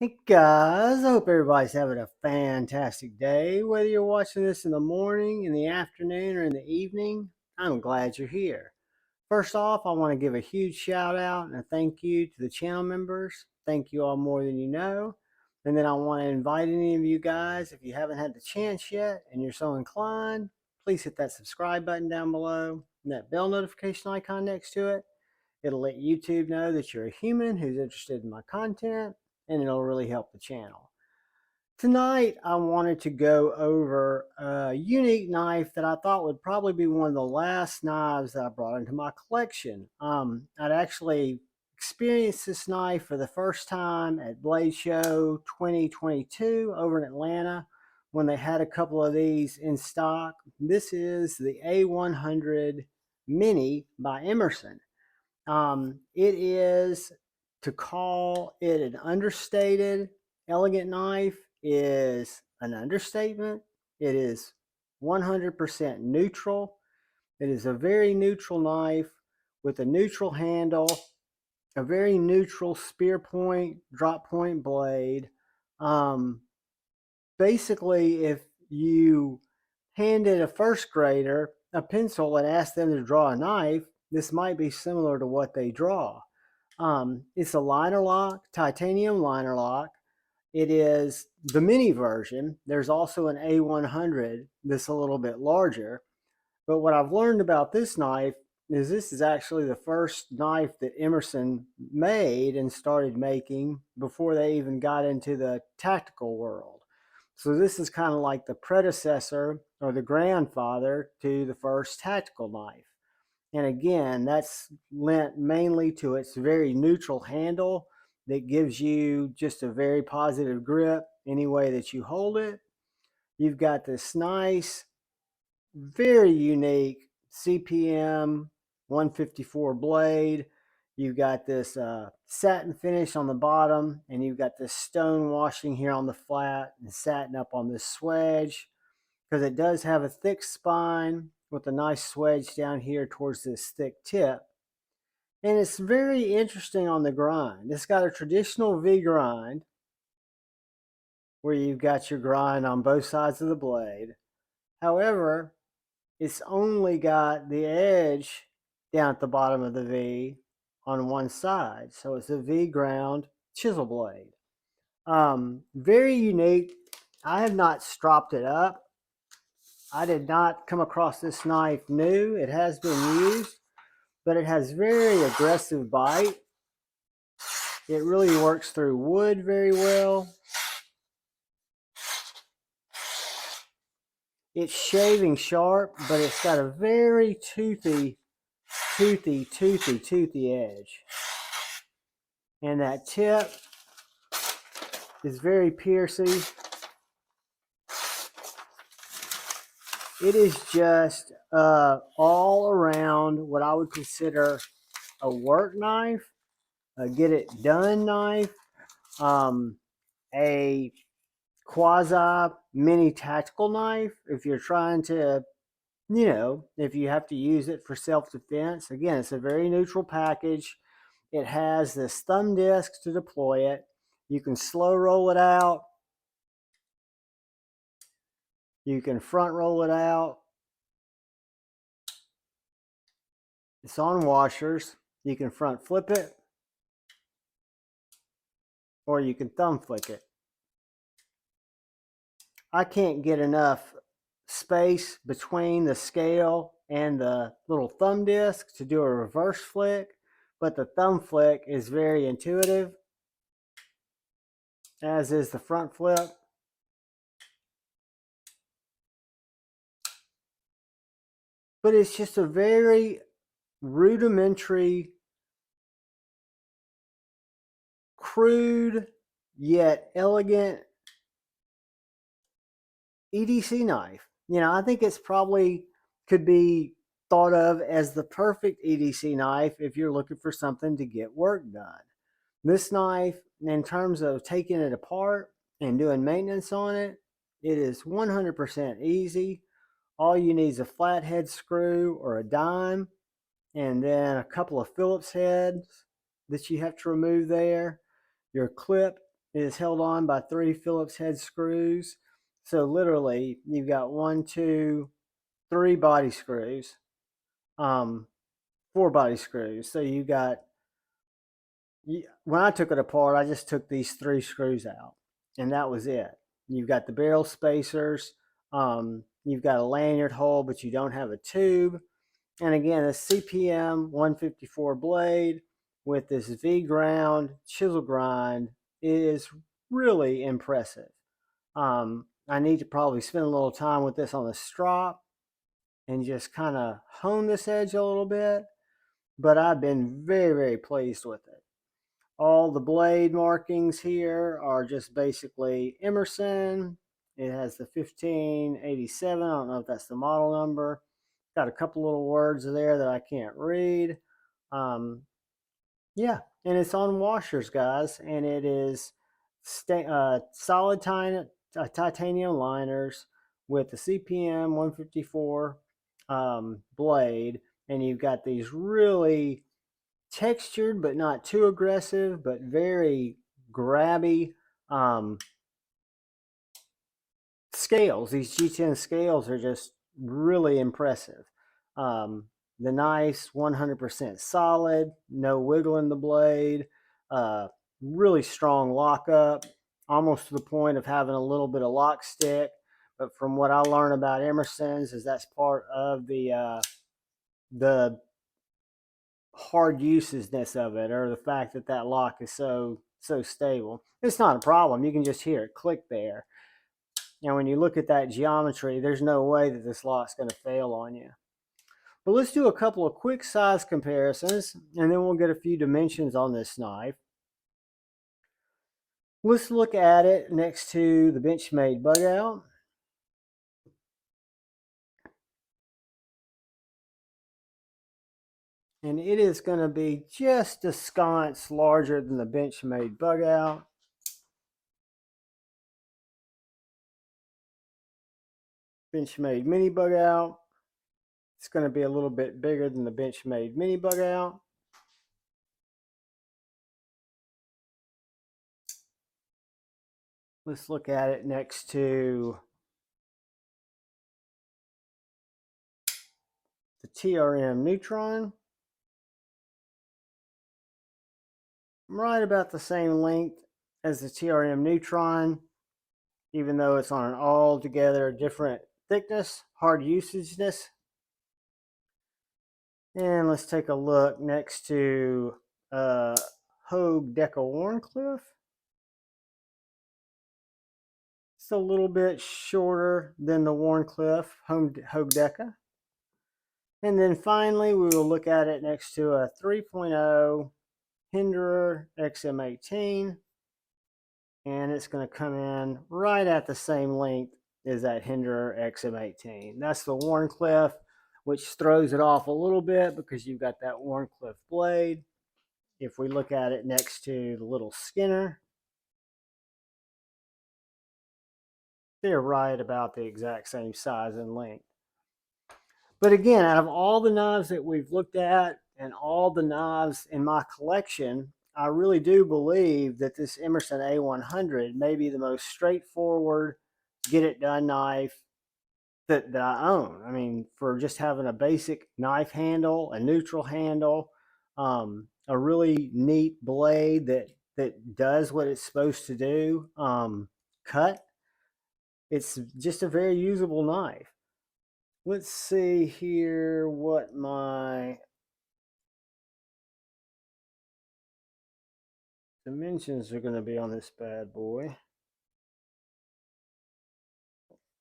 Hey guys, I hope everybody's having a fantastic day. Whether you're watching this in the morning, in the afternoon, or in the evening, I'm glad you're here. First off, I want to give a huge shout out and a thank you to the channel members. Thank you all more than you know. And then I want to invite any of you guys, if you haven't had the chance yet and you're so inclined, please hit that subscribe button down below and that bell notification icon next to it. It'll let YouTube know that you're a human who's interested in my content, and it'll really help the channel. Tonight, I wanted to go over a unique knife that I thought would probably be one of the last knives that I brought into my collection. I'd actually experienced this knife for the first time at Blade Show 2022 over in Atlanta when they had a couple of these in stock. This is the A-100 Mini by Emerson. It is, to call it an understated, elegant knife is an understatement. It is 100% neutral. It is a very neutral knife with a neutral handle, a very neutral spear point, drop point blade. Um, Basically, if you handed a first grader a pencil and asked them to draw a knife, this might be similar to what they draw. It's a liner lock, titanium liner lock. It is the mini version. There's also an A-100 that's a little bit larger. But what I've learned about this knife is this is actually the first knife that Emerson made and started making before they even got into the tactical world. So this is kind of like the predecessor or the grandfather to the first tactical knife. And again, that's lent mainly to its very neutral handle that gives you just a very positive grip any way that you hold it. You've got this nice, very unique CPM 154 blade. You've got this satin finish on the bottom, and you've got this stone washing here on the flat and satin up on this swedge, because it does have a thick spine with a nice swedge down here towards this thick tip. And it's very interesting on the grind. It's got a traditional V grind where you've got your grind on both sides of the blade. However, it's only got the edge down at the bottom of the V on one side. So it's a V ground chisel blade. Very unique. I have not stropped it up. I did not come across this knife new. It has been used, but it has very aggressive bite. It really works through wood very well. It's shaving sharp, but it's got a very toothy edge. And that tip is very piercing. It is just all around what I would consider a work knife, a get it done knife, a quasi mini tactical knife if you're trying to, if you have to use it for self-defense. Again, it's a very neutral package. It has this thumb disc to deploy it. You can slow roll it out. You can front roll it out. It's on washers. You can front flip it, or you can thumb flick it. I can't get enough space between the scale and the little thumb disc to do a reverse flick, but the thumb flick is very intuitive, as is the front flip. But it's just a very rudimentary, crude, yet elegant EDC knife. I think it's probably could be thought of as the perfect EDC knife if you're looking for something to get work done. This knife, in terms of taking it apart and doing maintenance on it, it is 100% easy. All you need is a flathead screw or a dime, and then a couple of Phillips heads that you have to remove there, your clip It is held on by 3 Phillips head screws. So literally, you've got 1, 2, 3 body screws, 4 body screws. So you got, when I took it apart, I just took these 3 screws out, and that was it. You've got the barrel spacers. You've got a lanyard hole, but you don't have a tube. And again, a CPM 154 blade with this V ground chisel grind is really impressive. I need to probably spend a little time with this on the strop and just kind of hone this edge a little bit, but I've been very, very pleased with it. All the blade markings here are just basically Emerson. It has the 1587. I don't know if that's the model number. Got a couple little words there that I can't read. Um, yeah, and it's on washers, guys, and it is solid titanium liners with the CPM 154 blade, and you've got these really textured but not too aggressive, but very grabby scales. These G10 scales are just really impressive. Um, the knife's 100% solid, no wiggle in the blade, uh, really strong lockup, almost to the point of having a little bit of lock stick. But from what I learned about Emerson's, is that's part of the hard usedness of it, or the fact that that lock is so stable. It's not a problem. You can just hear it click there. Now, when you look at that geometry, there's no way that this lock's going to fail on you. But let's do a couple of quick size comparisons, and then we'll get a few dimensions on this knife. Let's look at it next to the Benchmade bug out. And it is going to be just a sconce larger than the Benchmade bug out. Benchmade Mini bug out. It's going to be a little bit bigger than the Benchmade Mini bug out. Let's look at it next to the TRM Neutron. Right about the same length as the TRM Neutron, even though it's on an altogether different thickness, hard usageness. And let's take a look next to Hogue Deca Warncliffe. It's a little bit shorter than the Warncliffe Hogue Deca. And then finally, we will look at it next to a 3.0 Hinderer XM18. And it's going to come in right at the same length as that Hinderer XM18. That's the Warncliffe, which throws it off a little bit because you've got that Warncliffe blade. If we look at it next to the little Skinner, they're right about the exact same size and length. But again, out of all the knives that we've looked at and all the knives in my collection, I really do believe that this Emerson A-100 may be the most straightforward, get it done knife that I own. I mean, for just having a basic knife handle, a neutral handle, a really neat blade that does what it's supposed to do, cut. It's just a very usable knife. Let's see here what my dimensions are going to be on this bad boy.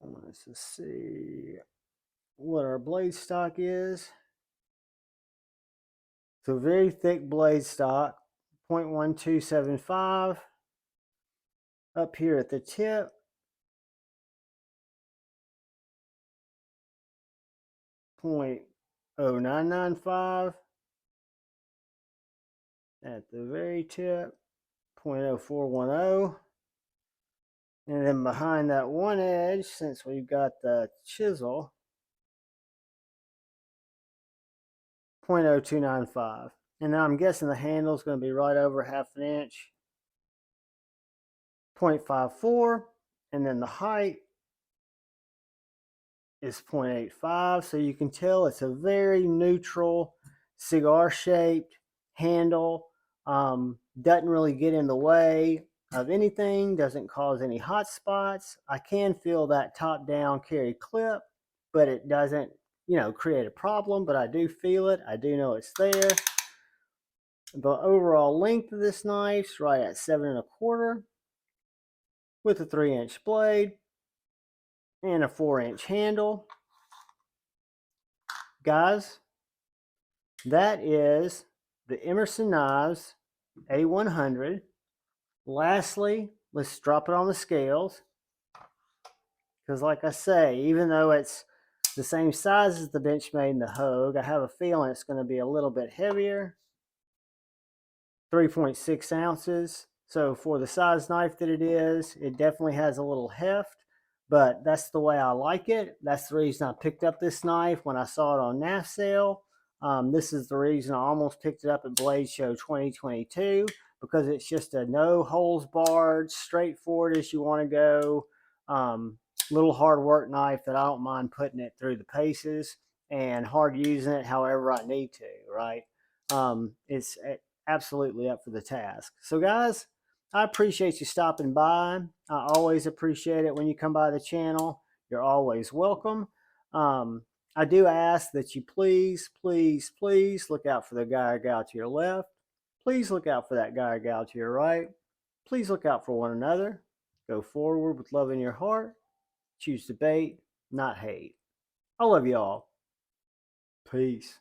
Let's just see what our blade stock is. So very thick blade stock, 0.1275. Up here at the tip, 0.0995. At the very tip, 0.0410. And then behind that one edge, since we've got the chisel, 0.0295. And now I'm guessing the handle is going to be right over half an inch. 0.54, and then the height is 0.85. So you can tell it's a very neutral cigar shaped handle. Doesn't really get in the way of anything, doesn't cause any hot spots. I can feel that top down carry clip, but it doesn't, create a problem, but I do feel it. I do know it's there. The overall length of this knife's right at 7 1/4 with a 3-inch blade and a 4-inch handle. Guys, that is the Emerson Knives A-100. Lastly, let's drop it on the scales. Because like I say, even though it's the same size as the Benchmade and the Hogue, I have a feeling it's going to be a little bit heavier. 3.6 ounces. So for the size knife that it is, it definitely has a little heft, but that's the way I like it. That's the reason I picked up this knife when I saw it on NAF sale. This is the reason I almost picked it up at Blade Show 2022, because it's just a no holes barred, straightforward as you want to go, little hard work knife that I don't mind putting it through the paces and hard using it however I need to, right? It's absolutely up for the task. So guys, I appreciate you stopping by. I always appreciate it when you come by the channel. You're always welcome. I do ask that you please, please, please look out for the guy or gal to your left. Please look out for that guy or gal to your right. Please look out for one another. Go forward with love in your heart. Choose debate, not hate. I love you all. Peace.